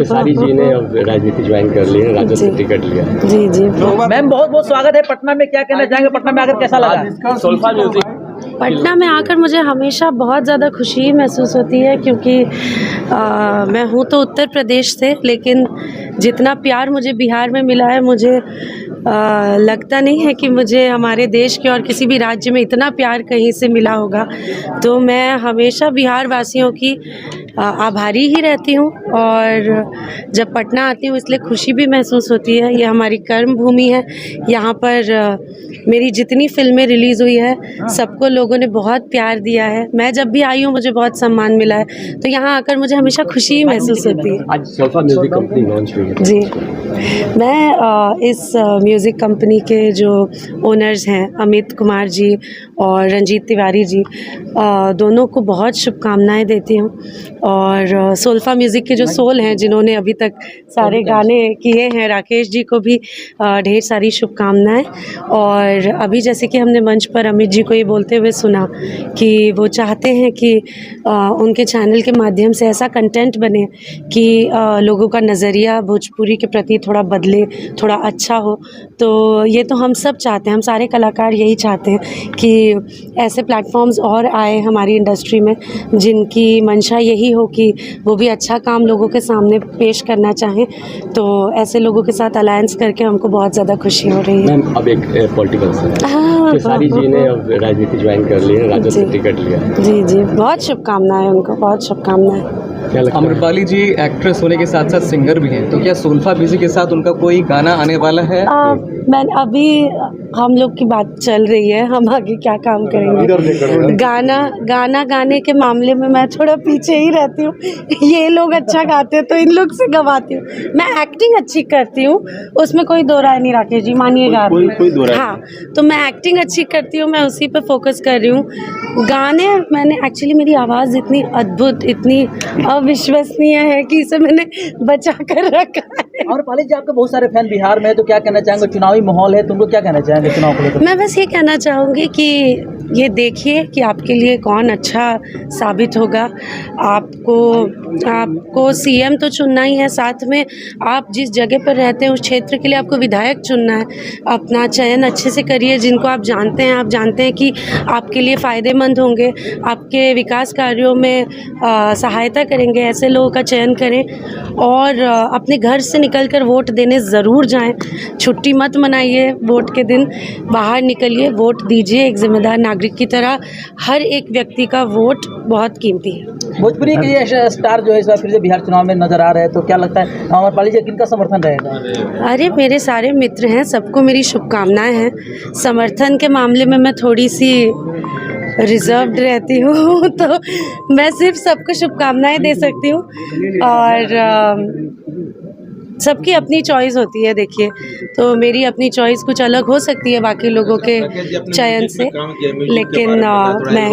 सारी जी ने अब राजनीति ज्वाइन कर ली है, राजद से टिकट लिया। जी जी मैम बहुत बहुत स्वागत है पटना में, क्या कहना चाहेंगे? पटना में आकर कैसा लगा? सोल्फा म्यूजिक पटना में आकर मुझे हमेशा बहुत ज़्यादा खुशी महसूस होती है, क्योंकि मैं हूँ तो उत्तर प्रदेश से, लेकिन जितना प्यार मुझे बिहार में मिला है, मुझे लगता नहीं है कि मुझे हमारे देश के और किसी भी राज्य में इतना प्यार कहीं से मिला होगा। तो मैं हमेशा बिहार वासियों की आभारी ही रहती हूँ, और जब पटना आती हूँ इसलिए खुशी भी महसूस होती है। ये हमारी कर्म भूमि है, यहाँ पर मेरी जितनी फिल्में रिलीज़ हुई है सबको लोगों ने बहुत प्यार दिया है। मैं जब भी आई हूँ मुझे बहुत सम्मान मिला है, तो यहाँ आकर मुझे हमेशा खुशी ही महसूस होती है। आज सोल्फा म्यूजिक कंपनी लॉन्च हुई है। जी, मैं इस म्यूज़िक कंपनी के जो ओनर्स हैं अमित कुमार जी और रंजीत तिवारी जी, दोनों को बहुत शुभकामनाएं देती हूँ। और सोल्फा म्यूज़िक के जो सोल हैं, जिन्होंने अभी तक सारे गाने किए हैं, राकेश जी को भी ढेर सारी शुभकामनाएं। और अभी जैसे कि हमने मंच पर अमित जी को ये बोलते हुए सुना कि वो चाहते हैं कि उनके चैनल के माध्यम से ऐसा कंटेंट बने कि लोगों का नज़रिया भोजपुरी के प्रति थोड़ा बदले, थोड़ा अच्छा हो। तो ये तो हम सब चाहते हैं, हम सारे कलाकार यही चाहते हैं कि ऐसे प्लेटफॉर्म्स और आए हमारी इंडस्ट्री में, जिनकी मंशा यही हो कि वो भी अच्छा काम लोगों के सामने पेश करना चाहें। तो ऐसे लोगों के साथ अलायंस करके हमको बहुत ज़्यादा खुशी हो रही है। मैम अब एक पॉलिटिकल से सारी जी ने अब राजनीति ज्वाइन कर ली है, राजद से टिकट लिया। जी जी, बहुत शुभकामनाएं उनको, बहुत शुभकामनाएं। आम्रपाली जी एक्ट्रेस होने के साथ साथ सिंगर भी हैं, तो क्या सोल्फा म्यूजिक के साथ उनका कोई गाना आने वाला है? अभी हम लोग की बात चल रही है, हम आगे क्या काम करेंगे। गाना गाने के मामले में मैं थोड़ा पीछे ही रहती हूँ। ये लोग अच्छा गाते हैं तो इन लोग से गवाती हूँ। मैं एक्टिंग अच्छी करती हूँ, उसमें कोई दो राय नहीं, राकेश जी मानिएगा। हाँ, तो मैं एक्टिंग अच्छी करती हूँ, मैं उसी पे फोकस कर रही हूँ। गाने मैंने एक्चुअली, मेरी आवाज़ इतनी अद्भुत, इतनी अविश्वसनीय है कि इसे मैंने बचा कर रखा है। आम्रपाली जी, आपके बहुत सारे फैन बिहार में, तो क्या कहना चाहेंगे? चुनावी माहौल है, तुमको क्या कहना चाहेंगे चुनाव को लेकर? मैं बस ये कहना चाहूँगी कि ये देखिए कि आपके लिए कौन अच्छा साबित होगा। आपको सीएम तो चुनना ही है, साथ में आप जिस जगह पर रहते हैं उस क्षेत्र के लिए आपको विधायक चुनना है। अपना चयन अच्छे से करिए, जिनको आप जानते हैं कि आपके लिए फ़ायदेमंद होंगे, आपके विकास कार्यों में सहायता करेंगे, ऐसे लोगों का चयन करें। और अपने घर से निकलकर वोट देने ज़रूर जाएं, छुट्टी मत मनाइए वोट के दिन, बाहर निकलिए, वोट दीजिए एक जिम्मेदार नागरिक की तरह। हर एक व्यक्ति का वोट बहुत कीमती है। भोजपुरी के ये स्टार जो है इस बार फिर से बिहार चुनाव में नजर आ रहे हैं, तो क्या लगता है आम्रपाली जी किनका समर्थन रहेगा? अरे मेरे सारे मित्र हैं, सबको मेरी शुभकामनाएं हैं। समर्थन के मामले में मैं थोड़ी सी रिजर्व्ड रहती हूँ, तो मैं सिर्फ सबको शुभकामनाएं दे सकती हूँ। और सबकी अपनी चॉइस होती है, देखिए, तो मेरी अपनी चॉइस कुछ अलग हो सकती है बाकी लोगों के चयन से, लेकिन मैं